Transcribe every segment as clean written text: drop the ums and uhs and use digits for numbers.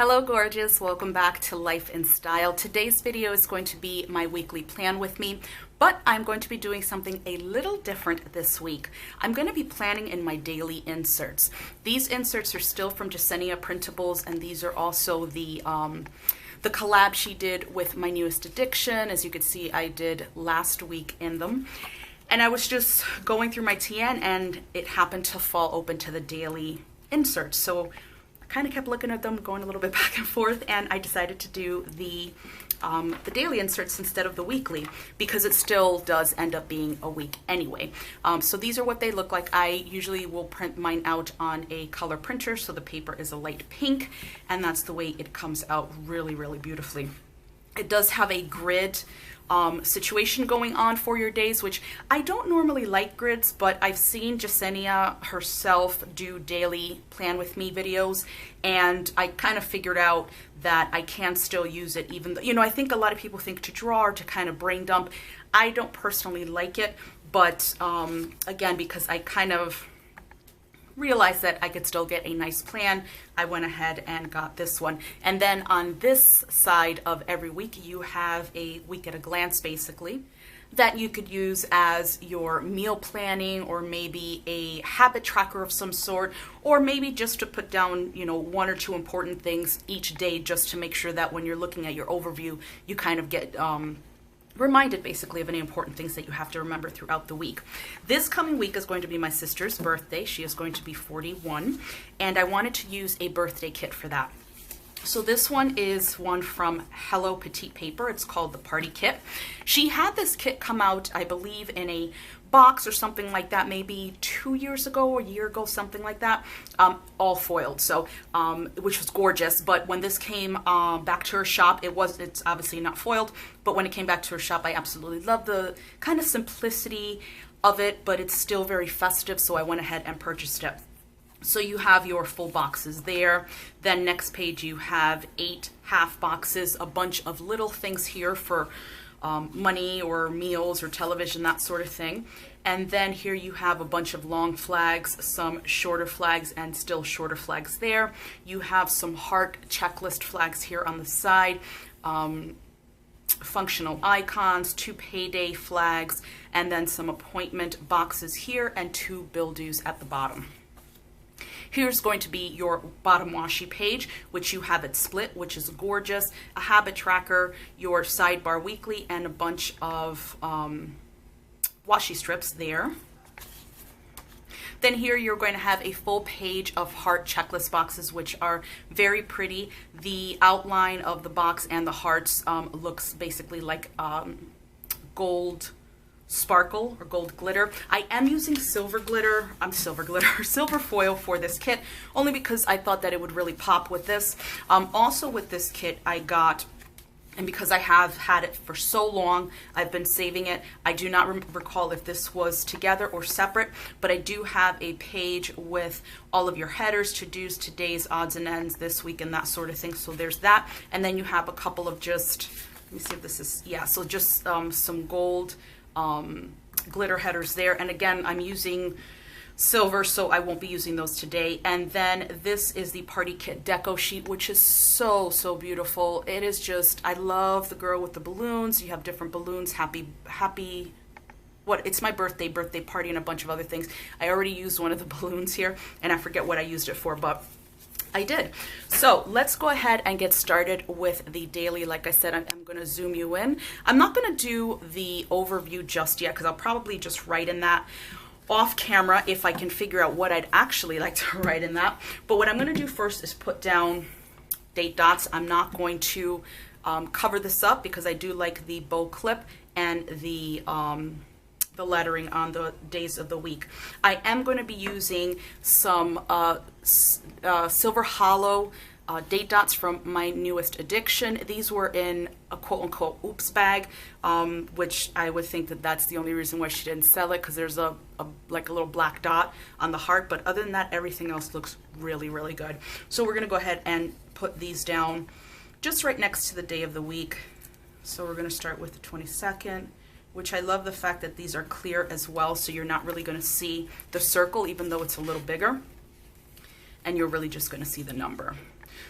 Hello gorgeous, welcome back to Life in Style. Today's video is going to be my weekly plan with me, but I'm going to be doing something a little different this week. I'm going to be planning in my daily inserts. These inserts are still from JeseniaPrintables, and these are also the collab she did with my newest addiction. As you can see, I did last week in them. And I was just going through my TN and it happened to fall open to the daily inserts. So I kind of kept looking at them, going a little bit back and forth, and I decided to do the daily inserts instead of the weekly because it still does end up being a week anyway. So these are what they look like. I usually will print mine out on a color printer, so the paper is a light pink, and that's the way it comes out really, really beautifully. It does have a grid situation going on for your days, which I don't normally like grids, but I've seen Jesenia herself do daily plan with me videos, and I kind of figured out that I can still use it, even though, you know, I think a lot of people think to draw or to kind of brain dump. I don't personally like it, but again, because I kind of realized that I could still get a nice plan, I went ahead and got this one. And then on this side of every week, you have a week at a glance, basically, that you could use as your meal planning, or maybe a habit tracker of some sort, or maybe just to put down, you know, one or two important things each day, just to make sure that when you're looking at your overview, you kind of get reminded basically of any important things that you have to remember throughout the week. This coming week is going to be my sister's birthday. She is going to be 41, and I wanted to use a birthday kit for that. So this one is one from Petite Paper. It's called the Party Kit. She had this kit come out, I believe, in a box or something like that, maybe 2 years ago or a year ago, something like that, all foiled, so which was gorgeous. But when this came back to her shop, it's obviously not foiled, but when it came back to her shop, I absolutely love the kind of simplicity of it, but it's still very festive, so I went ahead and purchased it. So you have your full boxes there. Then next page you have 8 half boxes, a bunch of little things here for money or meals or television, that sort of thing. And then here you have a bunch of long flags, some shorter flags, and still shorter flags there. You have some heart checklist flags here on the side, functional icons, 2 payday flags, and then some appointment boxes here, and 2 bill dues at the bottom. Here's going to be your bottom washi page, which you have it split, which is gorgeous, a habit tracker, your sidebar weekly, and a bunch of washi strips there. Then here you're going to have a full page of heart checklist boxes, which are very pretty. The outline of the box and the hearts looks basically like gold sparkle or gold glitter. I am using silver foil for this kit, only because I thought that it would really pop with this. Also with this kit I got, and because I have had it for so long, I've been saving it. I do not recall if this was together or separate, but I do have a page with all of your headers, to-dos, today's, odds and ends, this week, and that sort of thing. So there's that. And then you have a couple of just, let me see if this is, yeah, so just some gold glitter headers there. And again, I'm using silver, so I won't be using those today. And then this is the Party Kit deco sheet, which is so beautiful. It is just, I love the girl with the balloons. You have different balloons, happy what, it's my birthday party, and a bunch of other things. I already used one of the balloons here, and I forget what I used it for, but I did. So let's go ahead and get started with the daily. Like I said, I'm going to zoom you in. I'm not going to do the overview just yet, because I'll probably just write in that off camera if I can figure out what I'd actually like to write in that. But what I'm going to do first is put down date dots. I'm not going to cover this up because I do like the bow clip and the lettering on the days of the week. I am going to be using some silver hollow date dots from my newest addiction. These were in a quote-unquote oops bag, which I would think that that's the only reason why she didn't sell it, because there's like a little black dot on the heart. But other than that, everything else looks really, really good. So we're going to go ahead and put these down just right next to the day of the week. So we're going to start with the 22nd. Which I love the fact that these are clear as well, so you're not really going to see the circle, even though it's a little bigger, and you're really just going to see the number.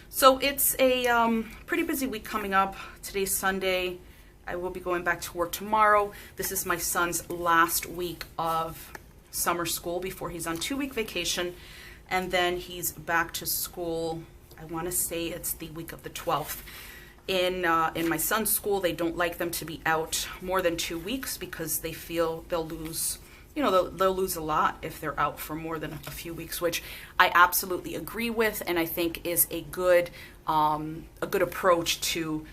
So it's a pretty busy week coming up. Today's Sunday. I will be going back to work tomorrow. This is my son's last week of summer school before he's on 2-week vacation, and then he's back to school. I want to say it's the week of the 12th. In my son's school, they don't like them to be out more than 2 weeks because they feel they'll lose, you know, they'll lose a lot if they're out for more than a few weeks, which I absolutely agree with, and I think is a good approach to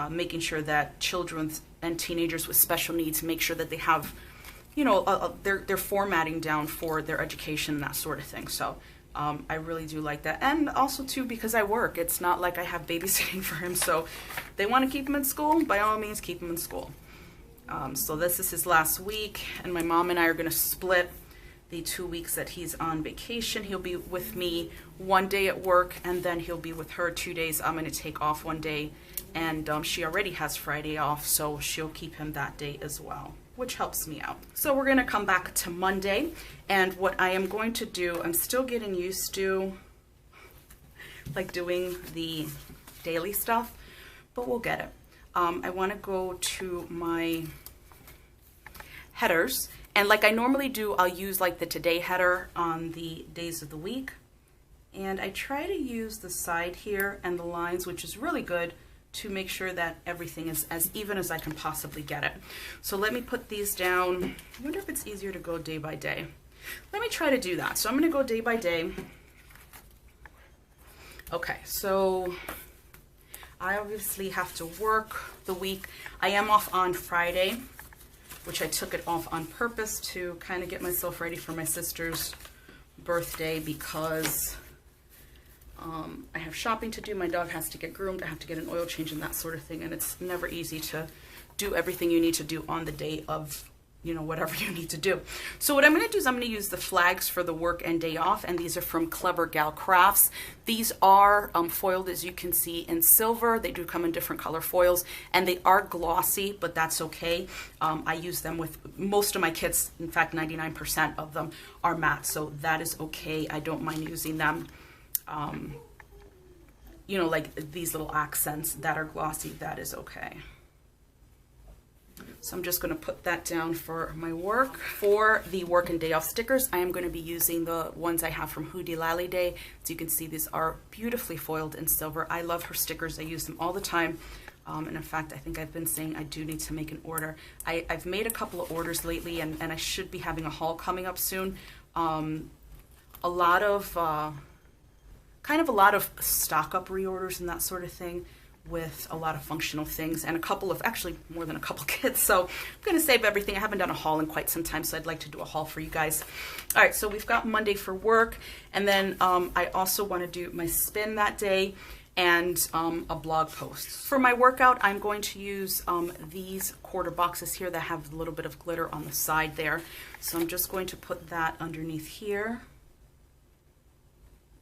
making sure that children and teenagers with special needs make sure that they have, you know, their formatting down for their education and that sort of thing. So I really do like that. And also too, because I work, it's not like I have babysitting for him. So they want to keep him in school, by all means, keep him in school. So this is his last week, and my mom and I are going to split the 2 weeks that he's on vacation. He'll be with me 1 day at work, and then he'll be with her 2 days. I'm going to take off 1 day, and she already has Friday off, so she'll keep him that day as well, which helps me out. So we're going to come back to Monday, and what I am going to do, I'm still getting used to like doing the daily stuff, but we'll get it. I want to go to my headers, and like I normally do, I'll use like the today header on the days of the week, and I try to use the side here and the lines, which is really good, to make sure that everything is as even as I can possibly get it. So let me put these down. I wonder if it's easier to go day by day. Let me try to do that. So I'm going to go day by day. Okay, so I obviously have to work the week. I am off on Friday, which I took it off on purpose to kind of get myself ready for my sister's birthday, because I have shopping to do. My dog has to get groomed. I have to get an oil change and that sort of thing. And it's never easy to do everything you need to do on the day of, you know, whatever you need to do. So what I'm going to do is I'm going to use the flags for the work and day off. And these are from Clever Gal Crafts. These are foiled, as you can see, in silver. They do come in different color foils, and they are glossy, but that's okay. I use them with most of my kits. In fact, 99% of them are matte. So that is okay. I don't mind using them. You know, like these little accents that are glossy, that is okay. So I'm just going to put that down for my work. For the work and day off stickers, I am going to be using the ones I have from WhoDeLallyDay. As you can see, these are beautifully foiled in silver. I love her stickers. I use them all the time. And in fact, I think I've been saying I do need to make an order. I've made a couple of orders lately, and I should be having a haul coming up soon. A lot of stock up reorders and that sort of thing, with a lot of functional things, and a couple of, actually more than a couple kits. So I'm going to save everything. I haven't done a haul in quite some time, so I'd like to do a haul for you guys. All right, so we've got Monday for work, and then I also want to do my spin that day and a blog post. For my workout, I'm going to use these quarter boxes here that have a little bit of glitter on the side there. So I'm just going to put that underneath here.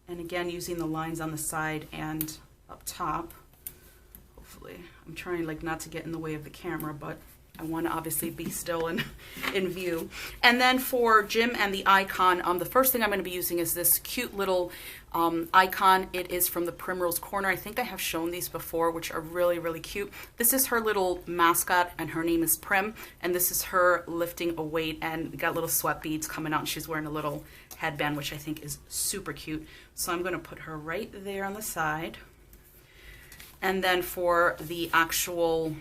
And again, using the lines on the side and up top. Hopefully, I'm trying like not to get in the way of the camera, but I want to obviously be still in view. And then for Jim and the icon, the first thing I'm going to be using is this cute little icon. It is from the Primrose Corner. I think I have shown these before, which are really, really cute. This is her little mascot, and her name is Prim. And this is her lifting a weight, and got little sweat beads coming out, and she's wearing a little headband, which I think is super cute. So I'm going to put her right there on the side. And then for the actual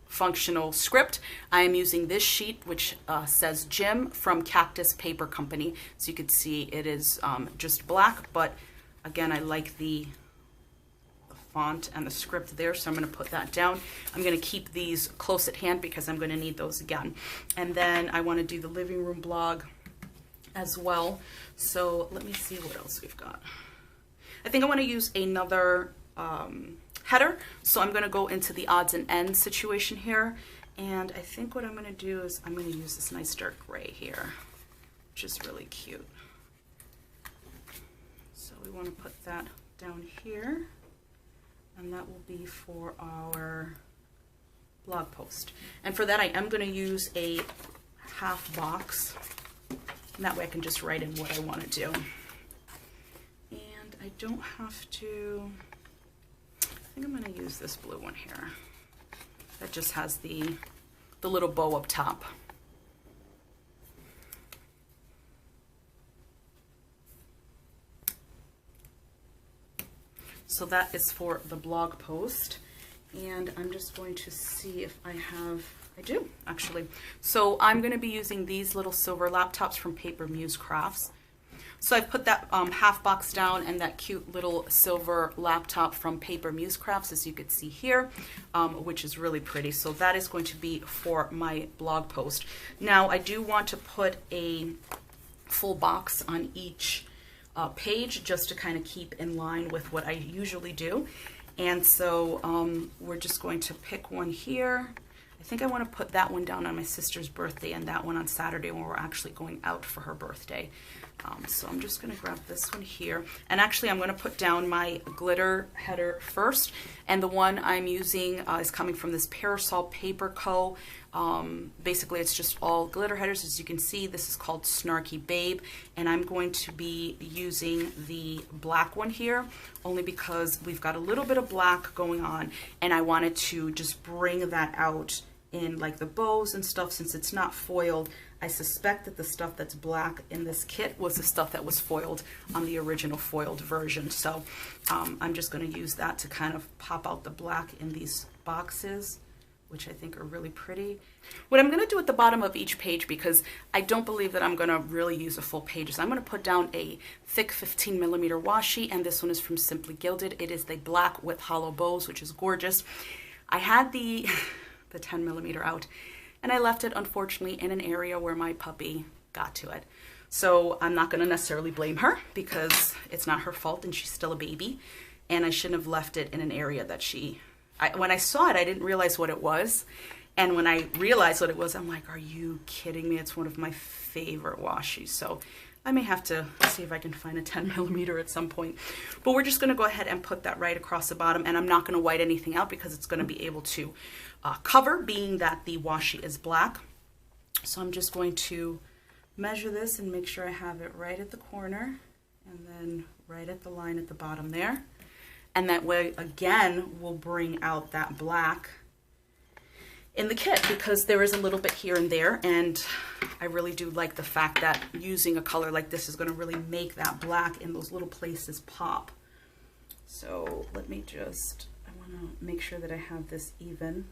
functional script, I am using this sheet, which says Jim from Cactus Paper Company. So you can see it is just black, but again, I like the font and the script there, so I'm going to put that down. I'm going to keep these close at hand because I'm going to need those again. And then I want to do the living room blog as well. So let me see what else we've got. I think I want to use another header, so I'm going to go into the odds and ends situation here, and I think what I'm going to do is I'm going to use this nice dark gray here, which is really cute. So we want to put that down here, and that will be for our blog post. And for that, I am going to use a half box, and that way I can just write in what I want to do. And I don't have to, I think I'm going to use this blue one here. That just has the little bow up top. So that is for the blog post. And I'm just going to see if I have, I do actually. So I'm going to be using these little silver laptops from Paper Muse Crafts. So I've put that half box down and that cute little silver laptop from Paper Muse Crafts, as you can see here, which is really pretty. So that is going to be for my blog post. Now I do want to put a full box on each page just to kind of keep in line with what I usually do. And so we're just going to pick one here. I think I want to put that one down on my sister's birthday and that one on Saturday when we're actually going out for her birthday. So I'm just going to grab this one here. And actually I'm going to put down my glitter header first. And the one I'm using is coming from this Parasol Paper Co. Basically it's just all glitter headers. As you can see, this is called Snarky Babe. And I'm going to be using the black one here, only because we've got a little bit of black going on. And I wanted to just bring that out in like the bows and stuff. Since it's not foiled, I suspect that the stuff that's black in this kit was the stuff that was foiled on the original foiled version. So I'm just going to use that to kind of pop out the black in these boxes, which I think are really pretty. What I'm going to do at the bottom of each page, because I don't believe that I'm going to really use a full page, is I'm going to put down a thick 15mm washi, and this one is from Simply Gilded. It is the black with hollow bows, which is gorgeous. I had the 10mm out, and I left it, unfortunately, in an area where my puppy got to it. So I'm not going to necessarily blame her, because it's not her fault and she's still a baby, and I shouldn't have left it in an area that when I saw it, I didn't realize what it was. And when I realized what it was, I'm like, are you kidding me? It's one of my favorite washi. So I may have to see if I can find a 10mm at some point. But we're just going to go ahead and put that right across the bottom. And I'm not going to white anything out because it's going to be able to cover, being that the washi is black. So I'm just going to measure this and make sure I have it right at the corner and then right at the line at the bottom there. And that way, again, we'll bring out that black in the kit, because there is a little bit here and there, and I really do like the fact that using a color like this is going to really make that black in those little places pop. So let me just, I want to make sure that I have this even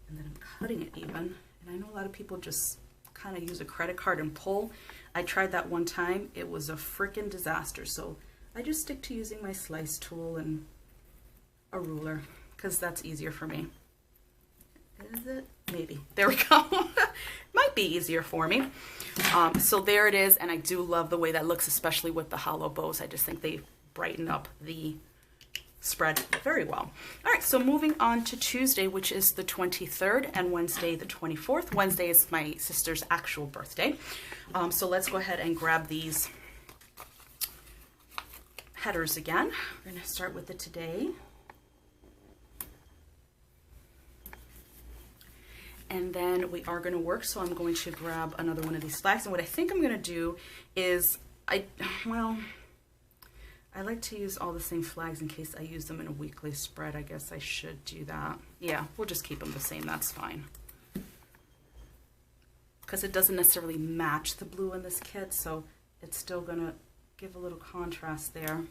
and that I'm cutting it even. And I know a lot of people just kind of use a credit card and pull. I tried that one time. It was a freaking disaster. So I just stick to using my slice tool and a ruler, because that's easier for me. Is it? Maybe. There we go. Might be easier for me. So there it is, and I do love the way that looks, especially with the hollow bows. I just think they brighten up the spread very well. All right, so moving on to Tuesday, which is the 23rd, and Wednesday the 24th. Wednesday is my sister's actual birthday. So let's go ahead and grab these headers again. We're going to start with the today. And then we are going to work, so I'm going to grab another one of these flags. And what I think I'm going to do is, I like to use all the same flags in case I use them in a weekly spread. I guess I should do that. Yeah, we'll just keep them the same. That's fine. Because it doesn't necessarily match the blue in this kit, so it's still going to give a little contrast there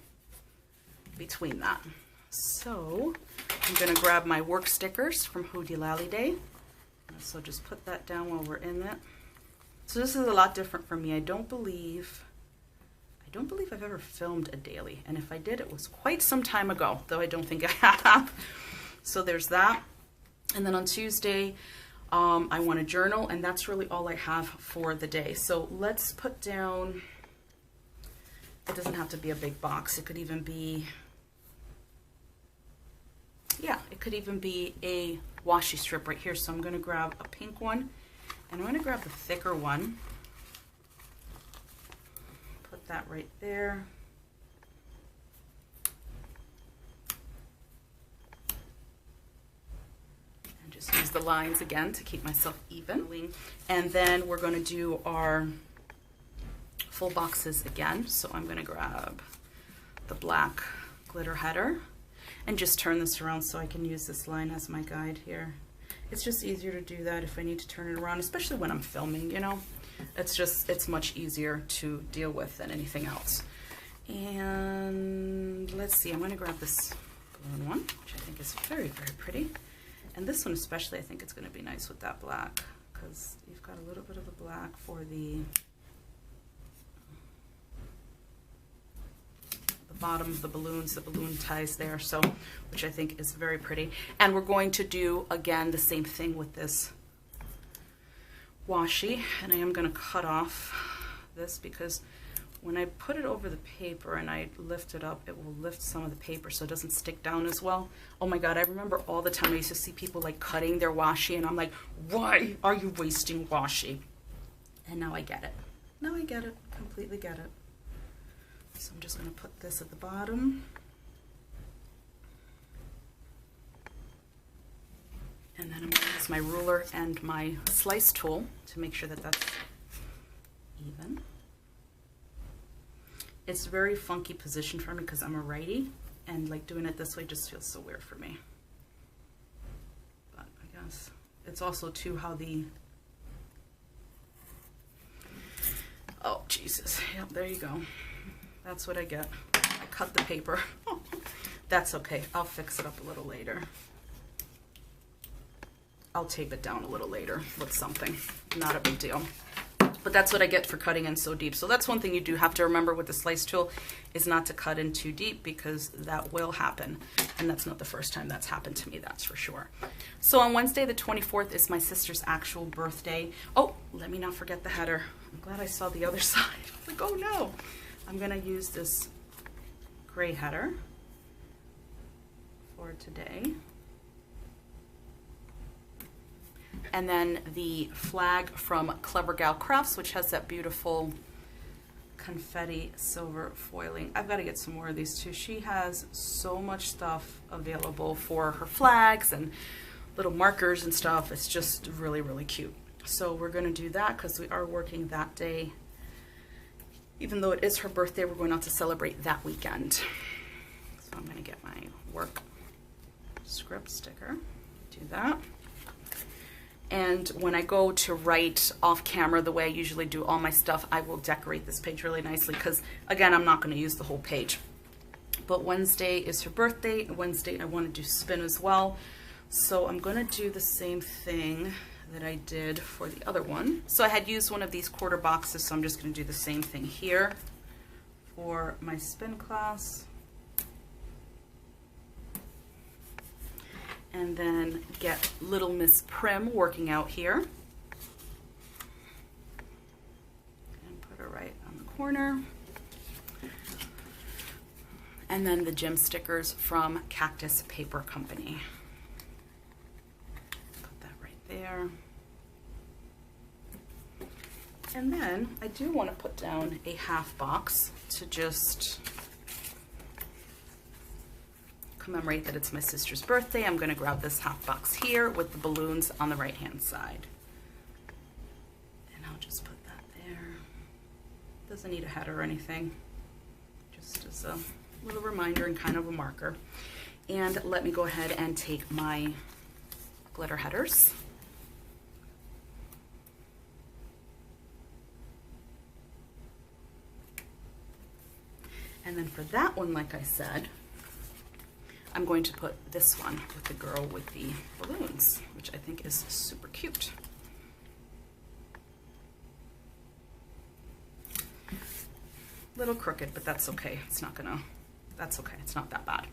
between that. So I'm going to grab my work stickers from WhoDeLallyDay. So just put that down while we're in it. So this is a lot different for me. I don't believe I've ever filmed a daily, and if I did, it was quite some time ago, though I don't think I have. So there's that. And then on Tuesday, I want to journal, and that's really all I have for the day. So let's put down, it doesn't have to be a big box. It could even be, yeah, it could even be a washi strip right here. So I'm going to grab a pink one, and I'm going to grab the thicker one. Put that right there. And just use the lines again to keep myself even. And then we're going to do our full boxes again. So I'm going to grab the black glitter header and just turn this around so I can use this line as my guide here. It's just easier to do that if I need to turn it around, especially when I'm filming, you know. It's much easier to deal with than anything else. And let's see, I'm going to grab this balloon one, which I think is very, very pretty. And this one especially, I think it's going to be nice with that black, because you've got a little bit of the black for the bottom of the balloons, the balloon ties there, so, which I think is very pretty. And we're going to do, again, the same thing with this washi, and I am going to cut off this because when I put it over the paper and I lift it up, it will lift some of the paper so it doesn't stick down as well. Oh my God, I remember all the time I used to see people like cutting their washi, and I'm like, why are you wasting washi? And now I get it. Now I get it, completely get it. So I'm just going to put this at the bottom. And then I'm going to use my ruler and my slice tool to make sure that that's even. It's a very funky position for me because I'm a righty, and like doing it this way just feels so weird for me. But I guess it's also too how the, oh Jesus, yep, there you go. That's what I get. I cut the paper. That's okay. I'll fix it up a little later. I'll tape it down a little later with something. Not a big deal. But that's what I get for cutting in so deep. So that's one thing you do have to remember with the slice tool, is not to cut in too deep, because that will happen. And that's not the first time that's happened to me, that's for sure. So on Wednesday the 24th is my sister's actual birthday. Oh, let me not forget the header. I'm glad I saw the other side. I was like, oh no. I'm going to use this gray header for today. And then the flag from Clever Gal Crafts, which has that beautiful confetti silver foiling. I've got to get some more of these too. She has so much stuff available for her flags and little markers and stuff. It's just really, really cute. So we're going to do that because we are working that day. Even though it is her birthday, we're going out to celebrate that weekend. So I'm going to get my work script sticker, do that. And when I go to write off camera, the way I usually do all my stuff, I will decorate this page really nicely because, again, I'm not going to use the whole page. But Wednesday is her birthday. Wednesday I want to do spin as well. So I'm going to do the same thing that I did for the other one. So I had used one of these quarter boxes, so I'm just going to do the same thing here for my spin class. And then get Little Miss Prim working out here. And put her right on the corner. And then the gem stickers from Cactus Paper Company. Put that right there. And then I do want to put down a half box to just commemorate that it's my sister's birthday. I'm going to grab this half box here with the balloons on the right hand side. And I'll just put that there. Doesn't need a header or anything. Just as a little reminder and kind of a marker. And let me go ahead and take my glitter headers. And then for that one, like I said, I'm going to put this one with the girl with the balloons, which I think is super cute. Little crooked, but that's okay. It's not gonna, that's okay. It's not that bad.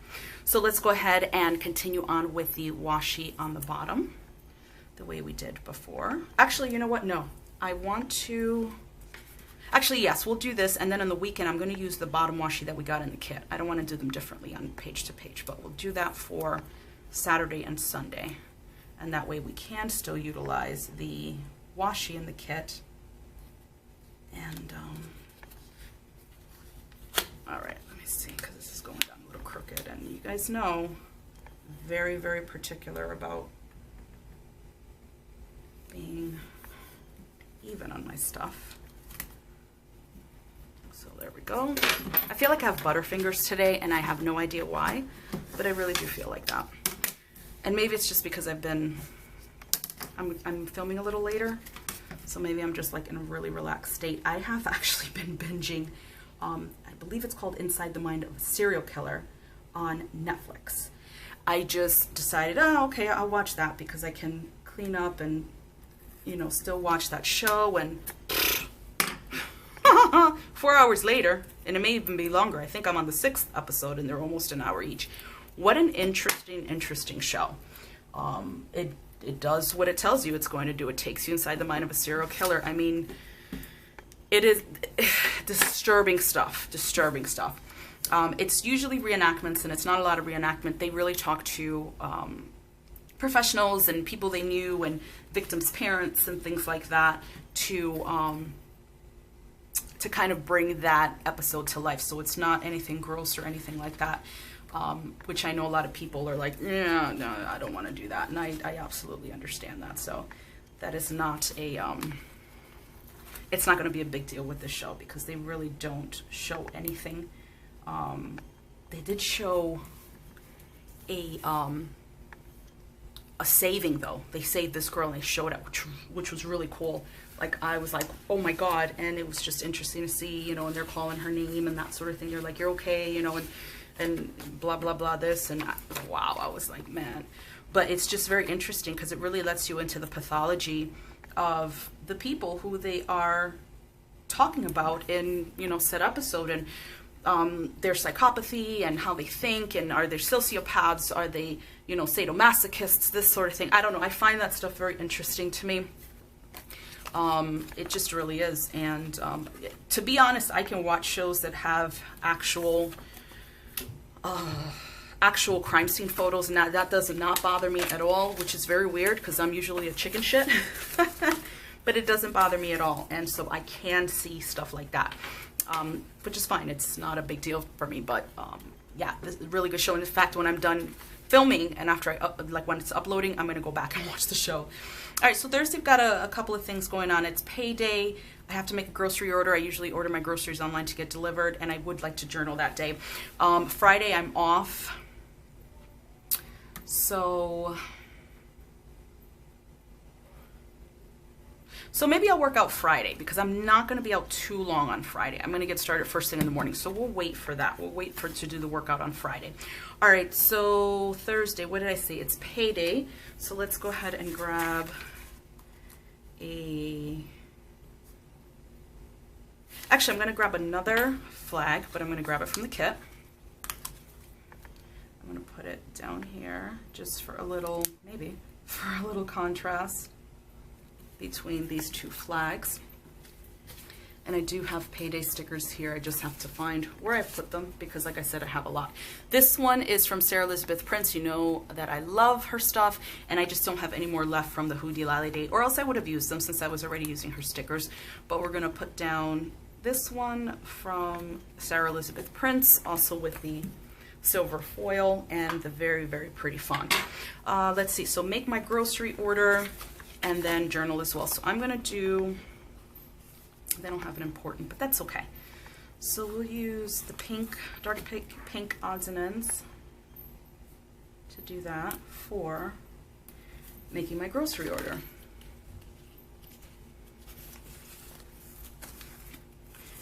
So let's go ahead and continue on with the washi on the bottom, the way we did before. Actually, you know what? No, I want to, actually, yes, we'll do this, and then on the weekend, I'm going to use the bottom washi that we got in the kit. I don't want to do them differently on page to page, but we'll do that for Saturday and Sunday. And that way we can still utilize the washi in the kit. And, all right, let me see, because this is going down a little crooked. And you guys know, very, very particular about being even on my stuff. So there we go. I feel like I have butterfingers today, and I have no idea why, but I really do feel like that. And maybe it's just because I'm filming a little later, so maybe I'm just like in a really relaxed state. I have actually been binging, I believe it's called Inside the Mind of a Serial Killer on Netflix. I just decided, oh, okay, I'll watch that because I can clean up and, you know, still watch that show. And 4 hours later, and it may even be longer. I think I'm on the 6th episode, and they're almost an hour each. What an interesting show. It does what it tells you it's going to do. It takes you inside the mind of a serial killer. I mean, it is disturbing stuff. It's usually reenactments, and it's not a lot of reenactment. They really talk to professionals and people they knew and victims' parents and things like that to kind of bring that episode to life. So it's not anything gross or anything like that. Which I know a lot of people are like, yeah, no, I don't want to do that. And I absolutely understand that. So that is not a, it's not going to be a big deal with this show because they really don't show anything. They did show a saving though. They saved this girl and they showed it, which was really cool. Like, I was like, oh my God. And it was just interesting to see, you know, and they're calling her name and that sort of thing. They're like, you're okay, you know, and blah, blah, blah, this, and wow, I was like, man. But it's just very interesting because it really lets you into the pathology of the people who they are talking about in, you know, said episode, and their psychopathy and how they think, and are they sociopaths, are they, you know, sadomasochists, this sort of thing. I don't know, I find that stuff very interesting to me. It just really is. And to be honest, I can watch shows that have actual crime scene photos, and that does not bother me at all, which is very weird because I'm usually a chicken shit. But it doesn't bother me at all, and so I can see stuff like that, which is fine. It's not a big deal for me. But yeah, this is a really good show. And in fact, when I'm done filming and after when it's uploading, I'm gonna go back and watch the show. All right, so Thursday I've got a couple of things going on. It's payday. I have to make a grocery order. I usually order my groceries online to get delivered, and I would like to journal that day. Friday I'm off, so maybe I'll work out Friday because I'm not going to be out too long on Friday. I'm going to get started first thing in the morning, so we'll wait for that. We'll wait to do the workout on Friday. All right, so Thursday, what did I say? It's payday, so let's go ahead and grab Actually, I'm going to grab another flag, but I'm going to grab it from the kit. I'm going to put it down here just for a little, maybe, for a little contrast between these two flags. And I do have payday stickers here. I just have to find where I put them because, like I said, I have a lot. This one is from Sara Elizabeth Prince. You know that I love her stuff, and I just don't have any more left from the WhoDeLallyDay, or else I would have used them since I was already using her stickers. But we're going to put down this one from Sara Elizabeth Prince, also with the silver foil and the very, very pretty font. Let's see. So make my grocery order and then journal as well. So I'm going to do... They don't have an important, but that's okay. So we'll use the pink, dark pink odds and ends to do that for making my grocery order.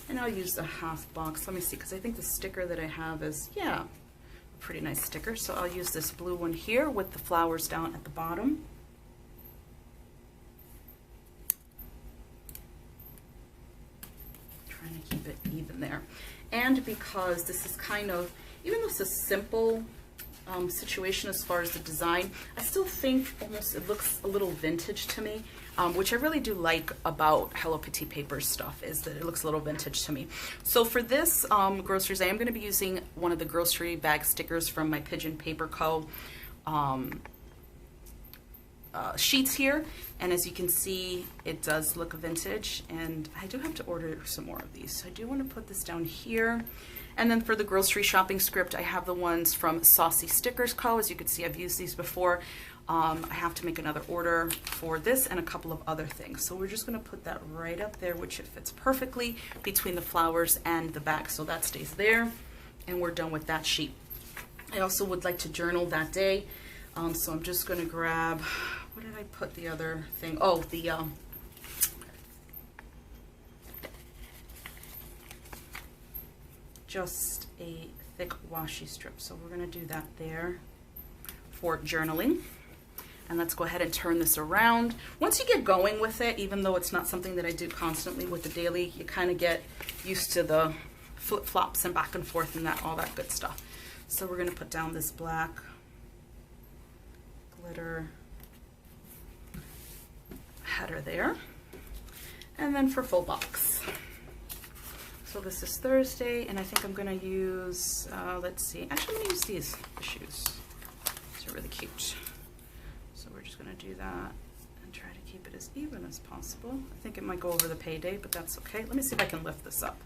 And I'll use the half box. Let me see, because I think the sticker that I have is, yeah, a pretty nice sticker. So I'll use this blue one here with the flowers down at the bottom. Trying to keep it even there. And because this is kind of, even though it's a simple situation as far as the design, I still think almost it looks a little vintage to me, which I really do like about Hello Petite Paper's stuff, is that it looks a little vintage to me. So for this groceries, I am going to be using one of the grocery bag stickers from my Pigeon Paper Co. Sheets here, and as you can see, it does look vintage, and I do have to order some more of these. So I do want to put this down here. And then for the grocery shopping script, I have the ones from Saucy Stickers Co. As you can see, I've used these before. I have to make another order for this and a couple of other things. So we're just going to put that right up there, which it fits perfectly between the flowers and the back. So that stays there, and we're done with that sheet. I also would like to journal that day. So I'm just going to grab, what did I put the other thing? Oh, the just a thick washi strip. So we're going to do that there for journaling. And let's go ahead and turn this around. Once you get going with it, even though it's not something that I do constantly with the daily, you kind of get used to the flip-flops and back and forth and all that good stuff. So we're going to put down this black glitter header there. And then for full box. So this is Thursday, and I think I'm going to use, let's see, actually I'm going to use these shoes. These are really cute. So we're just going to do that and try to keep it as even as possible. I think it might go over the payday, but that's okay. Let me see if I can lift this up.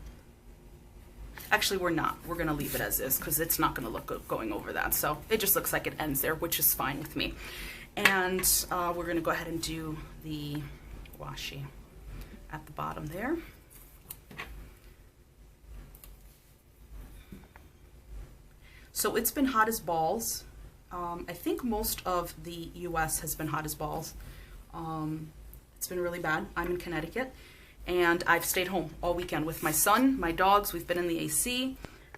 Actually, we're not. We're going to leave it as is because it's not going to look good going over that. So it just looks like it ends there, which is fine with me. And we're going to go ahead and do the washi at the bottom there. So it's been hot as balls. I think most of the US has been hot as balls. It's been really bad. I'm in Connecticut, and I've stayed home all weekend with my son, my dogs. We've been in the AC.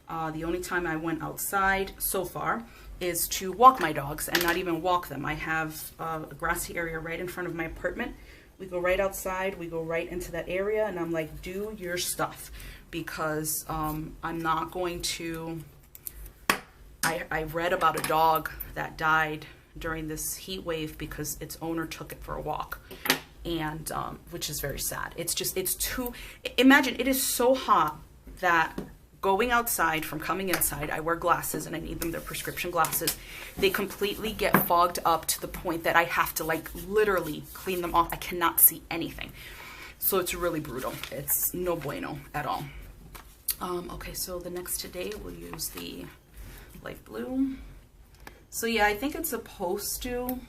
The only time I went outside so far is to walk my dogs, and not even walk them. I have a grassy area right in front of my apartment. We go right outside, we go right into that area, and I'm like, do your stuff, because I'm not going to... I read about a dog that died during this heat wave because its owner took it for a walk, and which is very sad. It's just, it's too, imagine it is so hot that going outside from coming inside, I wear glasses and I need them, they're prescription glasses. They completely get fogged up to the point that I have to like literally clean them off. I cannot see anything. So it's really brutal. It's no bueno at all. Okay, so the next today we'll use the light blue. So yeah, I think it's supposed to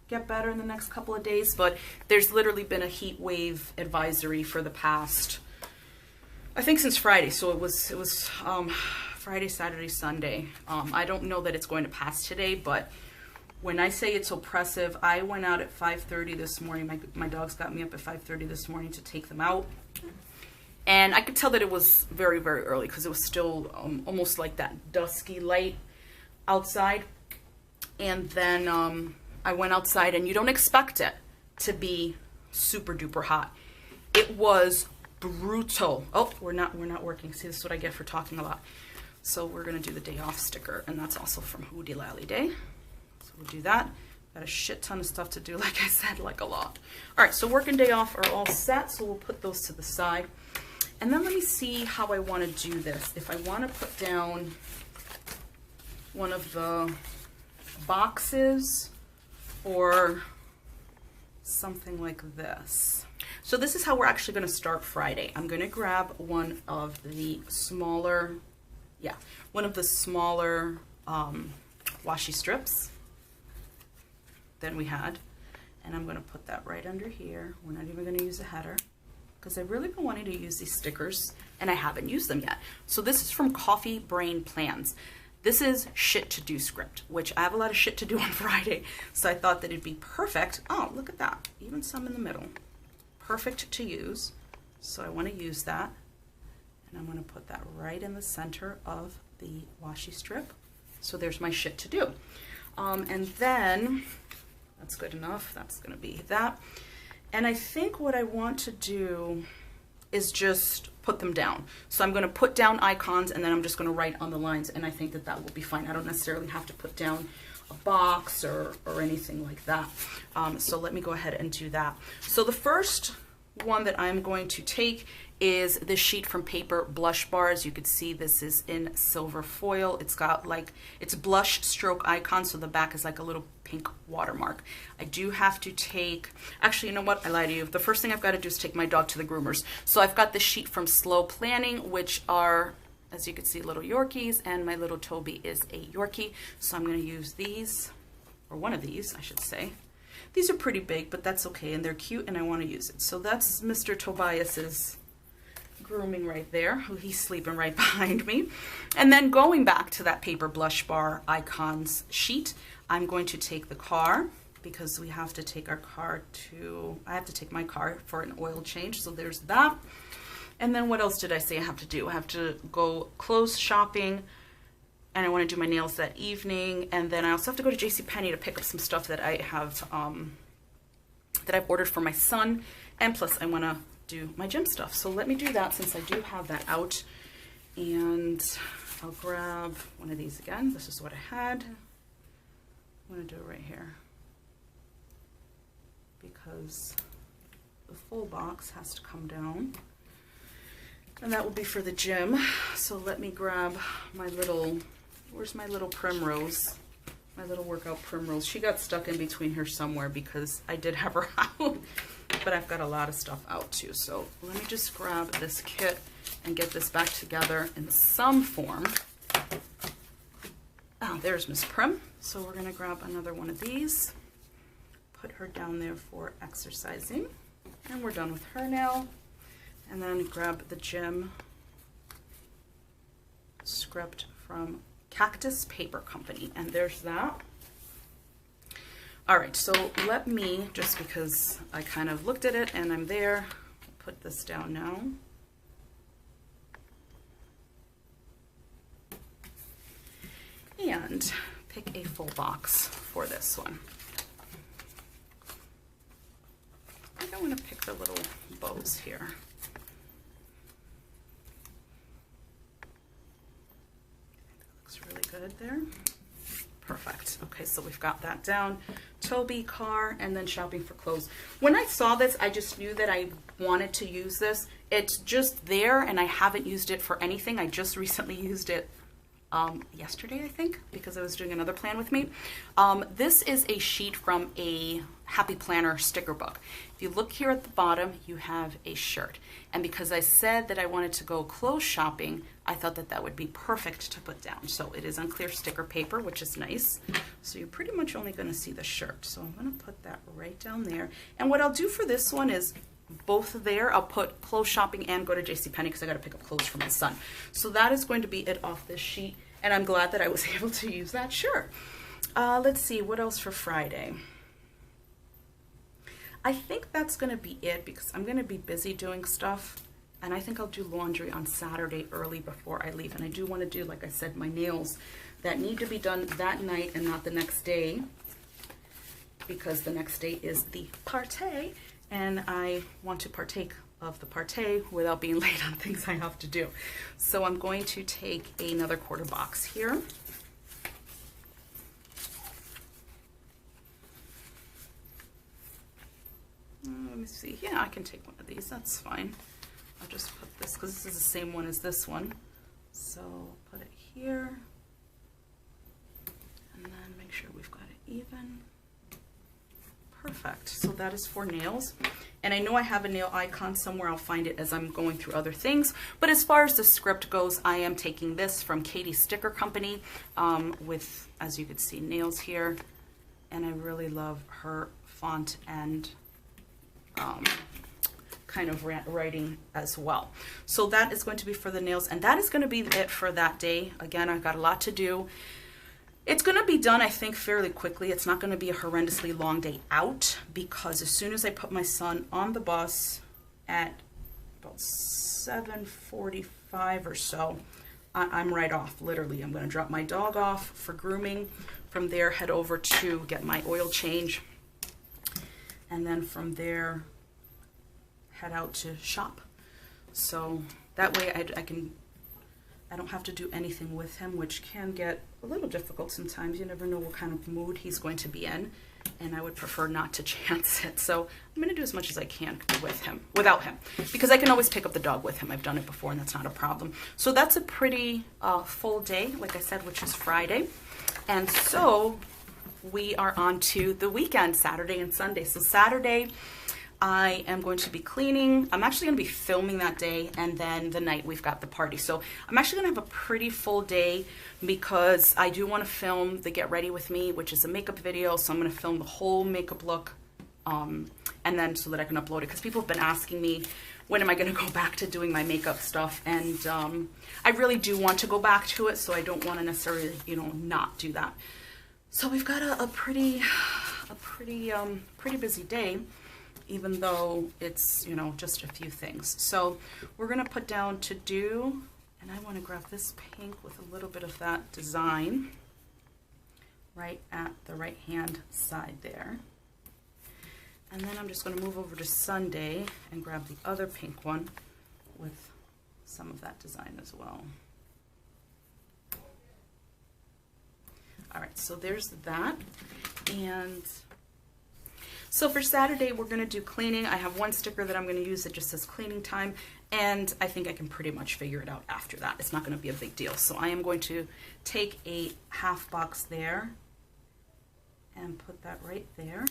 get better in the next couple of days, but there's literally been a heat wave advisory for the past, I think since Friday. So it was Friday, Saturday, Sunday. I don't know that it's going to pass today, but when I say it's oppressive, I went out at 5:30 this morning. My dogs got me up at 5:30 this morning to take them out. And I could tell that it was very, very early because it was still almost like that dusky light outside. And then I went outside, and you don't expect it to be super duper hot. It was brutal. Oh, we're not working. See, this is what I get for talking a lot. So we're gonna do the day off sticker, and that's also from WhoDeLallyDay. So we'll do that. Got a shit ton of stuff to do, like I said, like a lot. All right, so working day off are all set, so we'll put those to the side. And then let me see how I want to do this. If I want to put down one of the boxes or something like this. So this is how we're actually going to start Friday. I'm going to grab one of the smaller, washi strips than we had. And I'm going to put that right under here. We're not even going to use a header, because I've really been wanting to use these stickers and I haven't used them yet. So this is from Coffee Brain Plans. This is shit to do script, which I have a lot of shit to do on Friday. So I thought that it'd be perfect. Oh, look at that. Even some in the middle. Perfect to use. So I want to use that. And I'm going to put that right in the center of the washi strip. So there's my shit to do. And then, that's good enough. That's going to be that. And I think what I want to do is just put them down. So I'm going to put down icons, and then I'm just going to write on the lines, and I think that that will be fine. I don't necessarily have to put down a box or anything like that. So let me go ahead and do that. So the first one that I'm going to take is this sheet from Paper Blush Bars. You could see this is in silver foil. It's got like, it's blush stroke icon, so the back is like a little pink watermark. I do have to take, actually, you know what? I lied to you. The first thing I've got to do is take my dog to the groomers. So I've got the sheet from Slow Planning, which are, as you can see, little Yorkies, and my little Toby is a Yorkie. So I'm going to use these or one of these, I should say. These are pretty big, but that's okay, and they're cute, and I want to use it. So that's Mr. Tobias's grooming right there. He's sleeping right behind me. And then going back to that paper blush bar icons sheet, I'm going to take the car, because we have to take our car to, I have to take my car for an oil change. So there's that. And then what else did I say I have to do? I have to go clothes shopping, and I want to do my nails that evening. And then I also have to go to JCPenney to pick up some stuff that I have, that I've ordered for my son. And plus I want to do my gym stuff. So let me do that since I do have that out. And I'll grab one of these again. This is what I had. I'm going to do it right here, because the full box has to come down. And that will be for the gym. So let me grab my little, where's my little Primrose? My little workout Primrose. She got stuck in between here somewhere because I did have her out, but I've got a lot of stuff out too. So let me just grab this kit and get this back together in some form. Oh, there's Miss Prim. So we're gonna grab another one of these, put her down there for exercising, and we're done with her now. And then grab the gym script from Cactus Paper Company, and there's that. All right, so let me, just because I kind of looked at it and I'm there, put this down now. And pick a full box for this one. I think I want to pick the little bows here. Really good there. Perfect. Okay, so we've got that down. Toby, car, and then shopping for clothes. When I saw this, I just knew that I wanted to use this. It's just there, and I haven't used it for anything. I just recently used it yesterday, I think, because I was doing another plan with me. This is a sheet from a Happy Planner sticker book. If you look here at the bottom, you have a shirt. And because I said that I wanted to go clothes shopping, I thought that that would be perfect to put down. So it is on clear sticker paper, which is nice. So you're pretty much only going to see the shirt. So I'm going to put that right down there. And what I'll do for this one is both there. I'll put clothes shopping and go to JCPenney because I got to pick up clothes for my son. So that is going to be it off this sheet. And I'm glad that I was able to use that shirt. Let's see, what else for Friday? I think that's going to be it because I'm going to be busy doing stuff. And I think I'll do laundry on Saturday early before I leave. And I do want to do, like I said, my nails that need to be done that night and not the next day, because the next day is the party. And I want to partake of the party without being late on things I have to do. So I'm going to take another quarter box here. Let me see. Yeah, I can take one of these. That's fine. I'll just put this, because this is the same one as this one. So put it here. And then make sure we've got it even. Perfect. So that is for nails. And I know I have a nail icon somewhere. I'll find it as I'm going through other things. But as far as the script goes, I am taking this from Katie's Sticker Company with, as you can see, nails here. And I really love her font and kind of writing as well. So that is going to be for the nails, and that is going to be it for that day. Again, I've got a lot to do. It's going to be done, I think, fairly quickly. It's not going to be a horrendously long day out, because as soon as I put my son on the bus at about 7:45 or so, I'm right off. Literally, I'm going to drop my dog off for grooming. From there, head over to get my oil change. And then from there, head out to shop. So that way I don't have to do anything with him, which can get a little difficult sometimes. You never know what kind of mood he's going to be in, and I would prefer not to chance it. So I'm going to do as much as I can with him, without him, because I can always pick up the dog with him. I've done it before, and that's not a problem. So that's a pretty full day, like I said, which is Friday. And so we are on to the weekend, Saturday and Sunday. So Saturday, I am going to be cleaning. I'm actually going to be filming that day, and then the night we've got the party. So I'm actually going to have a pretty full day because I do want to film the Get Ready With Me, which is a makeup video. So I'm going to film the whole makeup look, and then so that I can upload it, because people have been asking me, when am I going to go back to doing my makeup stuff? And I really do want to go back to it, so I don't want to necessarily, you know, not do that. So we've got a pretty busy day, even though it's, you know, just a few things. So we're gonna put down to do, and I want to grab this pink with a little bit of that design right at the right hand side there. And then I'm just going to move over to Sunday and grab the other pink one with some of that design as well. All right, so there's that. And so for Saturday, we're going to do cleaning. I have one sticker that I'm going to use that just says cleaning time, and I think I can pretty much figure it out after that. It's not going to be a big deal. So I am going to take a half box there and put that right there.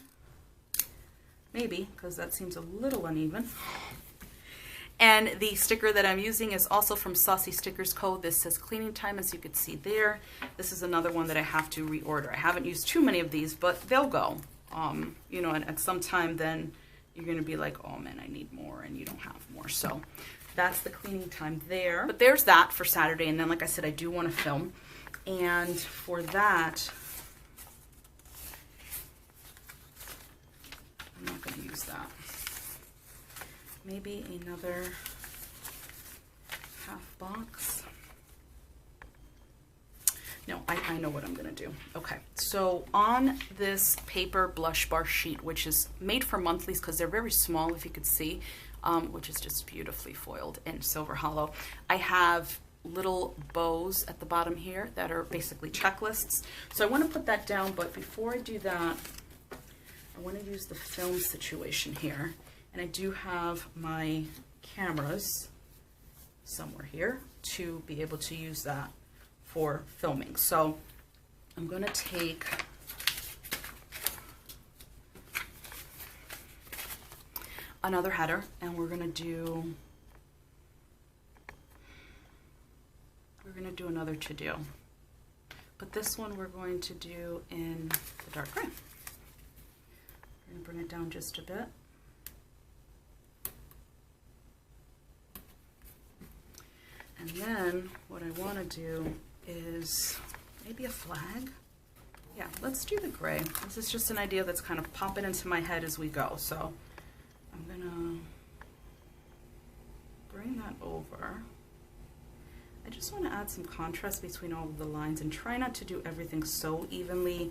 Maybe, because that seems a little uneven. And the sticker that I'm using is also from Saucy Stickers Co. This says cleaning time, as you can see there. This is another one that I have to reorder. I haven't used too many of these, but they'll go. You know, and at some time then you're going to be like, oh man, I need more, and you don't have more. So that's the cleaning time there. But there's that for Saturday. And then, like I said, I do want to film. And for that, I'm not going to use that. Maybe another half box. No, I know what I'm going to do. Okay, so on this paper blush bar sheet, which is made for monthlies because they're very small, if you could see, which is just beautifully foiled in silver hollow, I have little bows at the bottom here that are basically checklists. So I want to put that down, but before I do that, I want to use the film situation here. And I do have my cameras somewhere here to be able to use that for filming. So I'm going to take another header, and we're going to do another to do. But this one we're going to do in the dark gray. We're going to bring it down just a bit. And then what I want to do is maybe a flag. Yeah, let's do the gray. This is just an idea that's kind of popping into my head as we go. So I'm gonna bring that over. I just want to add some contrast between all of the lines and try not to do everything so evenly,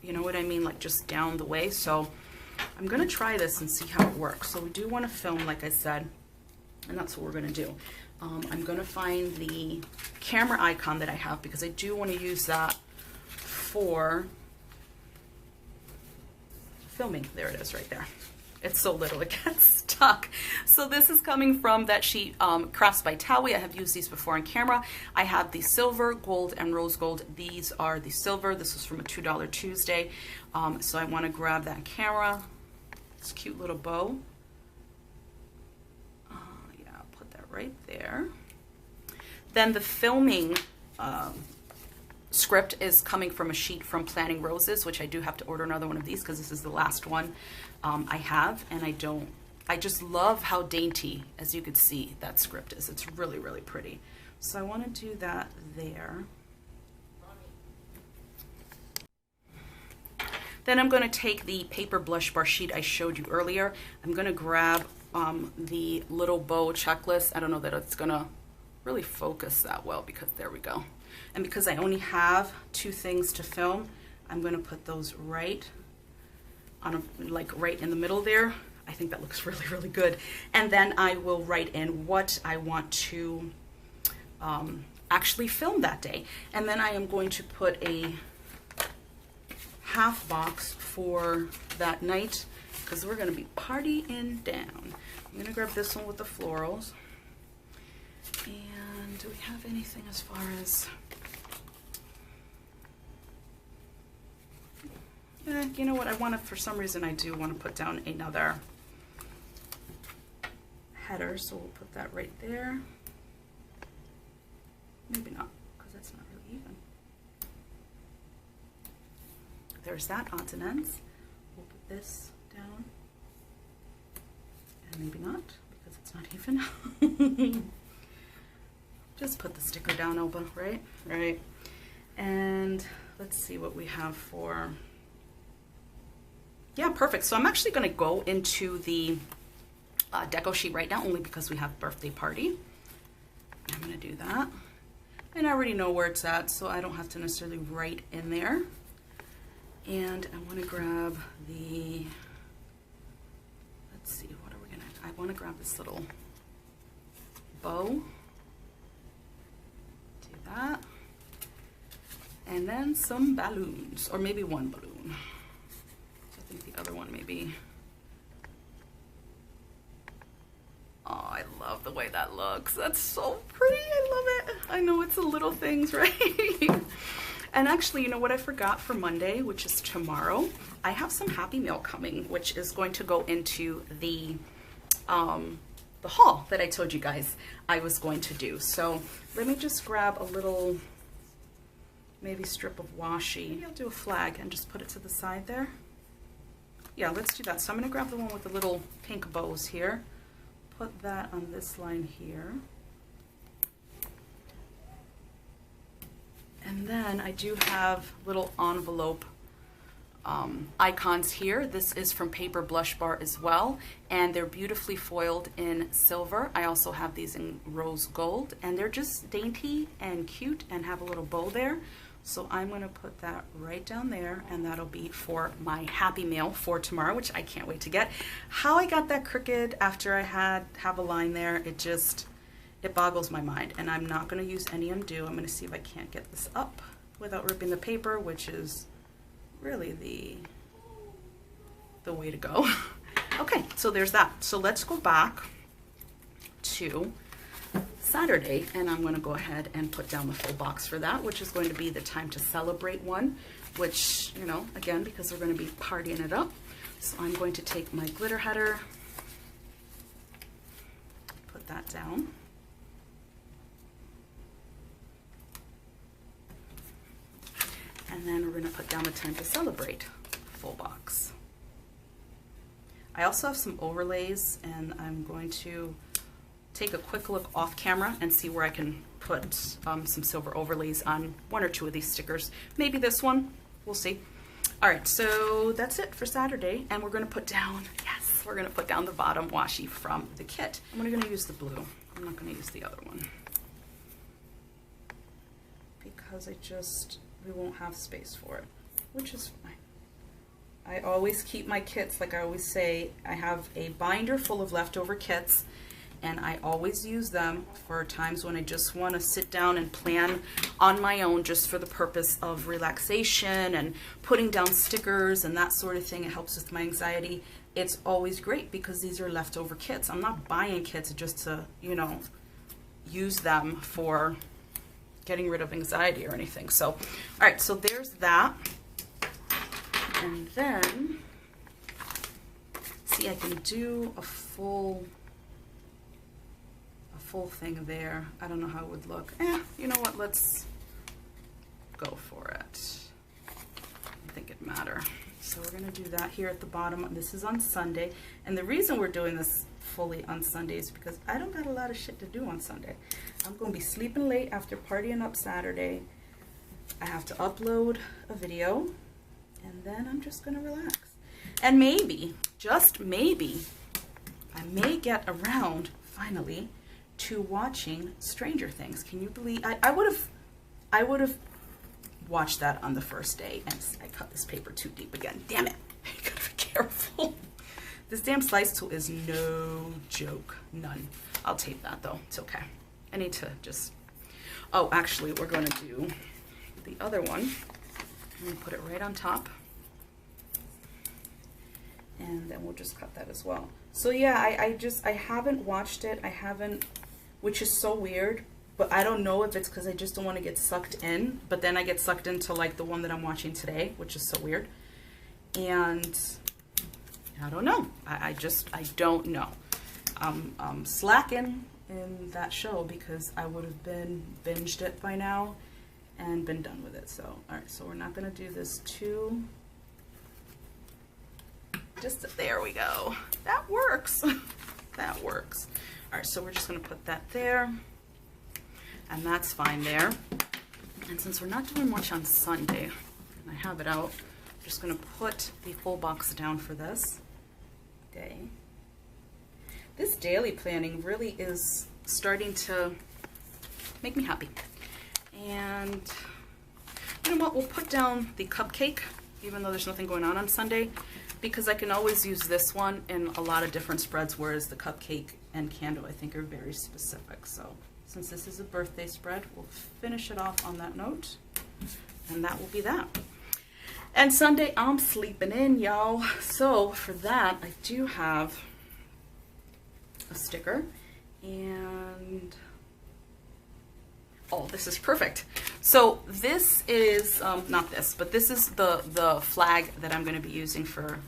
you know what I mean, like just down the way. So I'm gonna try this and see how it works. So we do want to film, like I said, and that's what we're gonna do. I'm going to find the camera icon that I have because I do want to use that for filming. There it is right there. It's so little it gets stuck. So this is coming from that sheet, Crafts by Thaowie. I have used these before on camera. I have the silver, gold, and rose gold. These are the silver. This was from a $2 Tuesday. So I want to grab that camera, this cute little bow. Right there. Then the filming script is coming from a sheet from Planning Roses, which I do have to order another one of these because this is the last one I have, and I just love how dainty, as you could see, that script is. It's really, really pretty. So I want to do that there. Then I'm going to take the paper blush bar sheet I showed you earlier. I'm going to grab the little bow checklist. I don't know that it's going to really focus that well because there we go. And because I only have 2 things to film, I'm going to put those right on like right in the middle there. I think that looks really, really good. And then I will write in what I want to actually film that day. And then I am going to put a half box for that night because we're going to be partying down. I'm going to grab this one with the florals. And do we have anything as far as... you know what, I want to, for some reason I do want to put down another header, so we'll put that right there. Maybe not, because that's not really even. There's that, odds and ends. We'll put this down. And maybe not, because it's not even. Just put the sticker down, Elba, right? Right. And let's see what we have for... Yeah, perfect. So I'm actually going to go into the deco sheet right now, only because we have birthday party. I'm going to do that. And I already know where it's at, so I don't have to necessarily write in there. And I want to grab the, let's see, what are we going to, I want to grab this little bow. Do that. And then some balloons, or maybe one balloon. I think the other one maybe. Oh, I love the way that looks. That's so pretty. I love it. I know it's the little things, right? And actually, you know what I forgot for Monday, which is tomorrow? I have some Happy Mail coming, which is going to go into the haul that I told you guys I was going to do. So let me just grab a little, maybe strip of washi. Maybe I'll do a flag and just put it to the side there. Yeah, let's do that. So I'm going to grab the one with the little pink bows here. Put that on this line here. And then I do have little envelope icons here. This is from Paper Blush Bar as well, and they're beautifully foiled in silver. I also have these in rose gold, and they're just dainty and cute and have a little bow there. So I'm going to put that right down there, and that'll be for my Happy Mail for tomorrow, which I can't wait to get. How I got that crooked after I have a line there, it boggles my mind, and I'm not going to use any undo. I'm going to see if I can't get this up without ripping the paper, which is really the way to go. Okay, so there's that. So let's go back to Saturday, and I'm going to go ahead and put down the full box for that, which is going to be the Time to Celebrate one, which, you know, again, because we're going to be partying it up. So I'm going to take my glitter header, put that down. And then we're going to put down the Time to Celebrate full box. I also have some overlays, and I'm going to take a quick look off camera and see where I can put some silver overlays on one or two of these stickers. Maybe this one, we'll see. All right, so that's it for Saturday, and we're going to put down, yes, we're going to put down the bottom washi from the kit. I'm going to use the blue. I'm not going to use the other one because we won't have space for it, which is fine. I always keep my kits, like I always say, I have a binder full of leftover kits, and I always use them for times when I just want to sit down and plan on my own, just for the purpose of relaxation and putting down stickers and that sort of thing. It helps with my anxiety. It's always great because these are leftover kits. I'm not buying kits just to, you know, use them for getting rid of anxiety or anything. So, all right, so there's that. And then, see, I can do a full thing there. I don't know how it would look. You know what, let's go for it. I think it'd matter. So we're gonna do that here at the bottom. This is on Sunday. And the reason we're doing this fully on Sunday is because I don't got a lot of shit to do on Sunday. I'm gonna be sleeping late after partying up Saturday. I have to upload a video, and then I'm just gonna relax. And maybe, just maybe, I may get around, finally, to watching Stranger Things. Can you believe, I would have watched that on the first day, and I cut this paper too deep again. Damn it, I gotta be careful. This damn slice tool is no joke, none. I'll tape that though, it's okay. I need to just, oh, actually, we're gonna do the other one. I'm gonna put it right on top, and then we'll just cut that as well. So yeah, I haven't watched it. I haven't, which is so weird, but I don't know if it's because I just don't want to get sucked in, but then I get sucked into like the one that I'm watching today, which is so weird. And I don't know. I don't know. I'm slacking in that show because I would have binged it by now and been done with it. So, all right, so we're not going to do this too. Just, there we go. That works. That works. All right, so we're just going to put that there, and that's fine there. And since we're not doing much on Sunday, and I have it out, I'm just going to put the full box down for this day. This daily planning really is starting to make me happy. And you know what, we'll put down the cupcake, even though there's nothing going on Sunday, because I can always use this one in a lot of different spreads, whereas the cupcake and candle I think are very specific. So since this is a birthday spread, we'll finish it off on that note, and that will be that. And Sunday, I'm sleeping in, y'all. So for that, I do have a sticker, and oh, this is perfect. So this is not this, but this is the flag that I'm going to be using for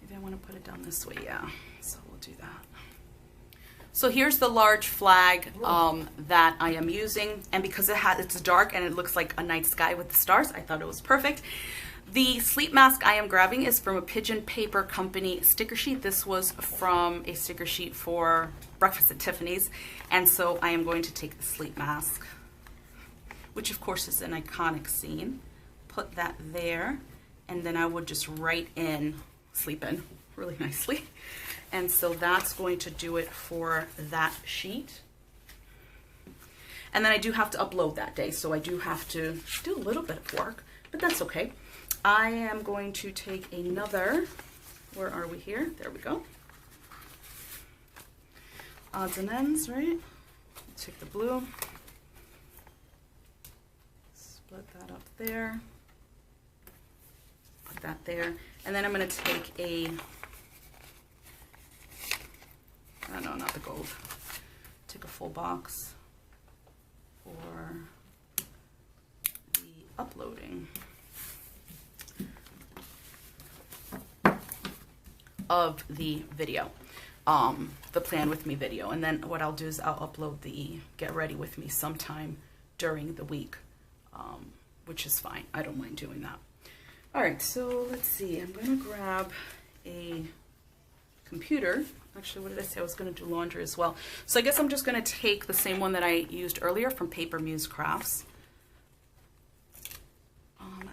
maybe I want to put it down this way. Yeah, so we'll do that. So here's the large flag that I am using, and because it's dark and it looks like a night sky with the stars, I thought it was perfect. The sleep mask I am grabbing is from a Pigeon Paper Company sticker sheet. This was from a sticker sheet for Breakfast at Tiffany's, and so I am going to take the sleep mask, which of course is an iconic scene, put that there, and then I would just write in sleep in really nicely. And so that's going to do it for that sheet. And then I do have to upload that day, so I do have to do a little bit of work, but that's okay. I am going to take another, where are we here? There we go. Odds and ends, right? Take the blue, split that up there, put that there, and then I'm going to take a, no, not the gold, take a full box for the uploading of the video, the plan with me video. And then what I'll do is I'll upload the get ready with me sometime during the week, which is fine. I don't mind doing that. All right, so let's see. I'm going to grab a computer. Actually, what did I say? I was going to do laundry as well. So I guess I'm just going to take the same one that I used earlier from Paper Muse Crafts.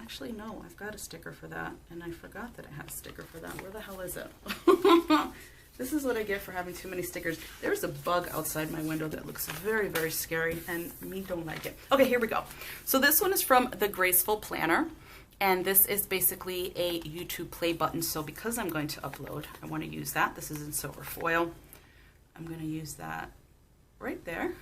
Actually, no, I've got a sticker for that, and I forgot that I had a sticker for that. Where the hell is it? This is what I get for having too many stickers. There's a bug outside my window that looks very, very scary, and me don't like it. Okay, here we go. So this one is from the Graceful Planner, and this is basically a YouTube play button. So because I'm going to upload, I want to use that. This is in silver foil. I'm going to use that right there.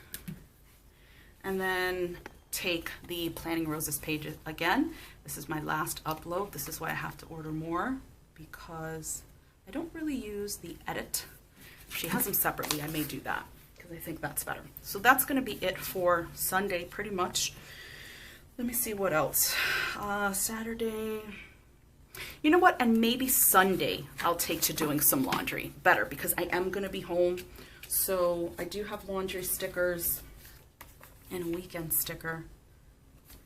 And then take the Planning Roses page again. This is my last upload. This is why I have to order more, because I don't really use the edit. If she has them separately, I may do that because I think that's better. So that's going to be it for Sunday pretty much. Let me see what else. Saturday. You know what? And maybe Sunday I'll take to doing some laundry. Better, because I am going to be home. So I do have laundry stickers and a weekend sticker.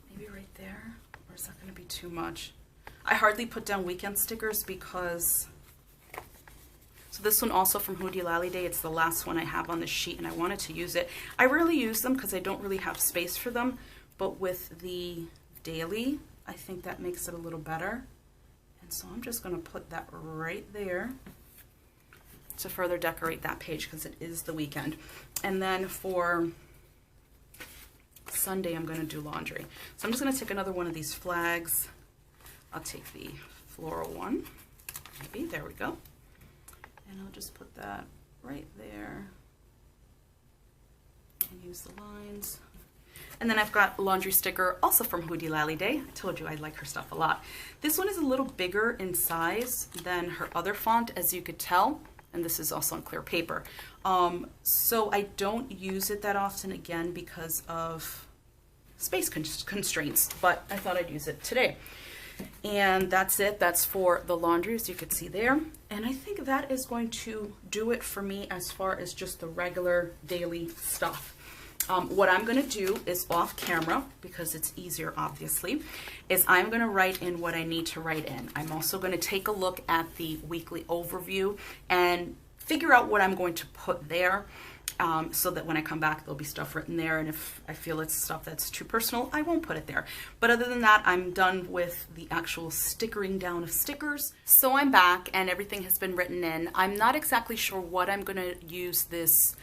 Maybe right there. Or is that going to be too much? I hardly put down weekend stickers because... So this one also from WhoDeLallyDay. It's the last one I have on the sheet, and I wanted to use it. I rarely use them because I don't really have space for them. But with the daily, I think that makes it a little better. And so I'm just going to put that right there to further decorate that page because it is the weekend. And then for Sunday, I'm going to do laundry. So I'm just going to take another one of these flags. I'll take the floral one. Maybe. There we go. And I'll just put that right there and use the lines. And then I've got a laundry sticker also from WhoDeLallyDay. I told you I like her stuff a lot. This one is a little bigger in size than her other font, as you could tell. And this is also on clear paper. So I don't use it that often, again, because of space constraints, but I thought I'd use it today. And that's it. That's for the laundry, as you can see there. And I think that is going to do it for me as far as just the regular daily stuff. What I'm going to do is off camera, because it's easier obviously, is I'm going to write in what I need to write in. I'm also going to take a look at the weekly overview and figure out what I'm going to put there, so that when I come back there'll be stuff written there, and if I feel it's stuff that's too personal, I won't put it there. But other than that, I'm done with the actual stickering down of stickers. So I'm back and everything has been written in. I'm not exactly sure what I'm going to use this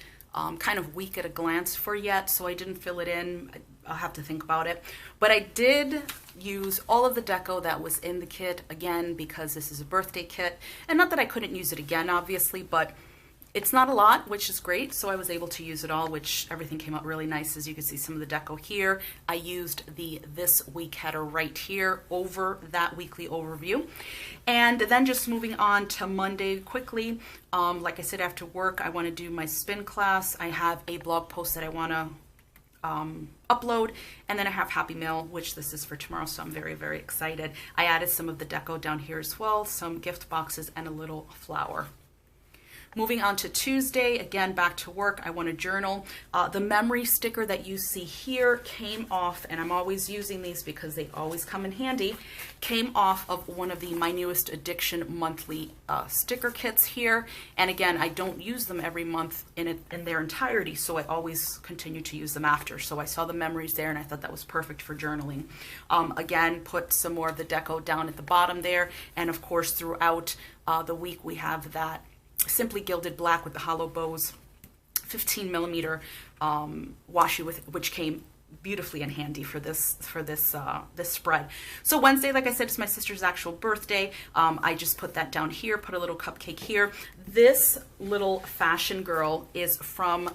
kind of week at a glance for yet, so I didn't fill it in. I'll have to think about it. But I did use all of the deco that was in the kit, again, because this is a birthday kit. And not that I couldn't use it again, obviously, but it's not a lot, which is great, so I was able to use it all, which everything came out really nice. As you can see, some of the deco here. I used the This Week header right here over that weekly overview. And then just moving on to Monday quickly, like I said, after work, I want to do my spin class. I have a blog post that I want to upload, and then I have Happy Mail, which this is for tomorrow, so I'm very, very excited. I added some of the deco down here as well, some gift boxes and a little flower. Moving on to Tuesday, again, back to work, I want to journal. The memory sticker that you see here came off, and I'm always using these because they always come in handy, came off of one of the My Newest Addiction monthly sticker kits here. And again, I don't use them every month in their entirety, so I always continue to use them after. So I saw the memories there and I thought that was perfect for journaling. Again, put some more of the deco down at the bottom there, and of course throughout the week we have that Simply Gilded Black with the hollow bows 15mm washi, which came beautifully and handy for this spread. So Wednesday, like I said, is my sister's actual birthday. I just put that down here, put a little cupcake here. This little fashion girl is from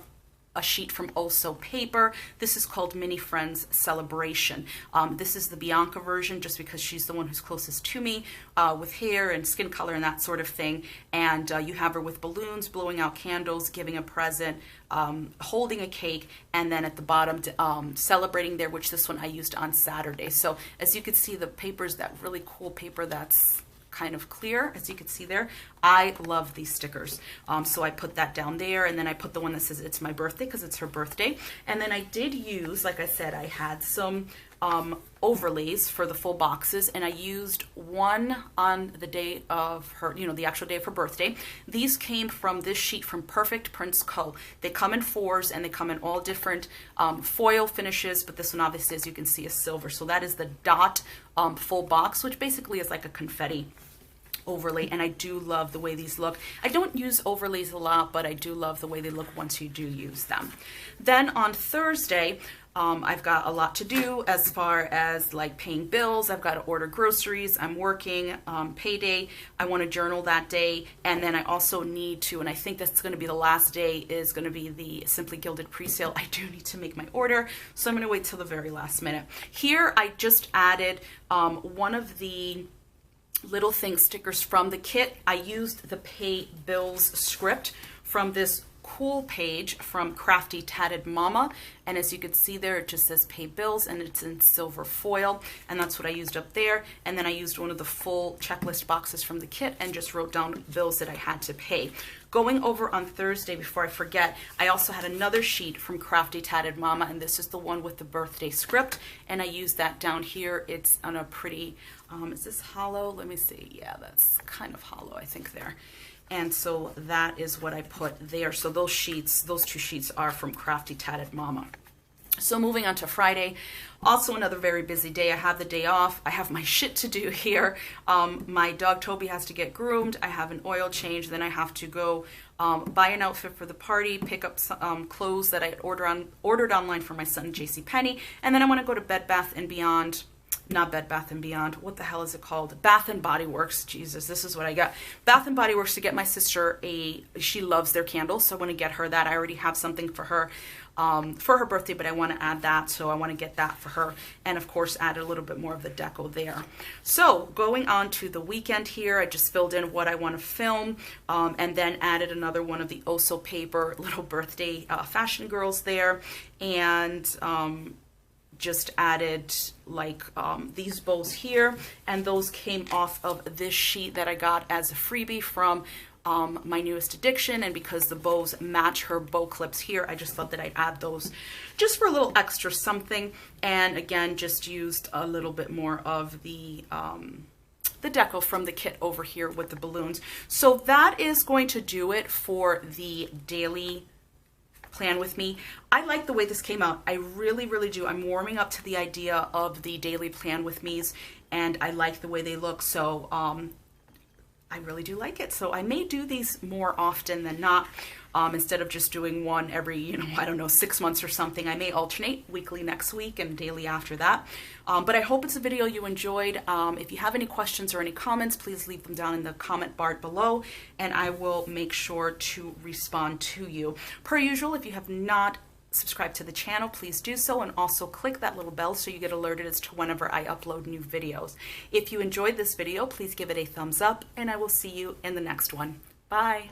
a sheet from Also Paper. This is called Mini Friends Celebration. This is the Bianca version, just because she's the one who's closest to me with hair and skin color and that sort of thing. And you have her with balloons, blowing out candles, giving a present, holding a cake, and then at the bottom celebrating there, which this one I used on Saturday. So as you can see, the paper is that really cool paper that's kind of clear, as you can see there. I love these stickers. So I put that down there, and then I put the one that says it's my birthday because it's her birthday. And then I did use, like I said, I had some overlays for the full boxes, and I used one on the day of her, the actual day of her birthday. These came from this sheet from Perfect Prints Co. They come in 4s, and they come in all different foil finishes, but this one obviously, as you can see, is silver. So that is the dot full box, which basically is like a confetti overlay, and I do love the way these look. I don't use overlays a lot, but I do love the way they look once you do use them. Then on Thursday, I've got a lot to do as far as like paying bills. I've got to order groceries. I'm working, payday. I want to journal that day. And then I also need to, and I think that's going to be the last day, is going to be the Simply Gilded pre-sale. I do need to make my order, so I'm going to wait till the very last minute. Here I just added one of the Little Things stickers from the kit. I used the Pay Bills script from this cool page from Crafty Tatted Momma, and as you can see there, it just says Pay Bills, and it's in silver foil, and that's what I used up there. And then I used one of the full checklist boxes from the kit and just wrote down bills that I had to pay. Going over on Thursday, before I forget, I also had another sheet from Crafty Tatted Momma, and this is the one with the birthday script, and I used that down here. It's on a pretty, is this hollow? Let me see. Yeah, that's kind of hollow, I think, there. And so that is what I put there. So those sheets, those 2 sheets are from Crafty Tatted Momma. So moving on to Friday, also another very busy day. I have the day off. I have my shit to do here. My dog Toby has to get groomed. I have an oil change. Then I have to go buy an outfit for the party, pick up some clothes that I had ordered online for my son, JCPenney. And then I want to go to Bed Bath & Beyond. Not Bed Bath & Beyond, what the hell is it called? Bath & Body Works. Jesus, this is what I got. Bath & Body Works to get my sister she loves their candles, so I want to get her that. I already have something for her birthday, but I want to add that, so I want to get that for her. And of course, add a little bit more of the deco there. So going on to the weekend here, I just filled in what I want to film, and then added another one of the Also Paper little birthday fashion girls there. And just added like these bows here, and those came off of this sheet that I got as a freebie from my newest addiction. And because the bows match her bow clips here, I just thought that I'd add those just for a little extra something. And again, just used a little bit more of the deco from the kit over here with the balloons. So that is going to do it for the daily plan with me. I like the way this came out. I really, really do. I'm warming up to the idea of the daily plan with me's, and I like the way they look. So I really do like it. So I may do these more often than not. Instead of just doing one every, I don't know, 6 months or something. I may alternate weekly next week and daily after that. But I hope it's a video you enjoyed. If you have any questions or any comments, please leave them down in the comment bar below, and I will make sure to respond to you. Per usual, if you have not subscribed to the channel, please do so, and also click that little bell so you get alerted as to whenever I upload new videos. If you enjoyed this video, please give it a thumbs up, and I will see you in the next one. Bye!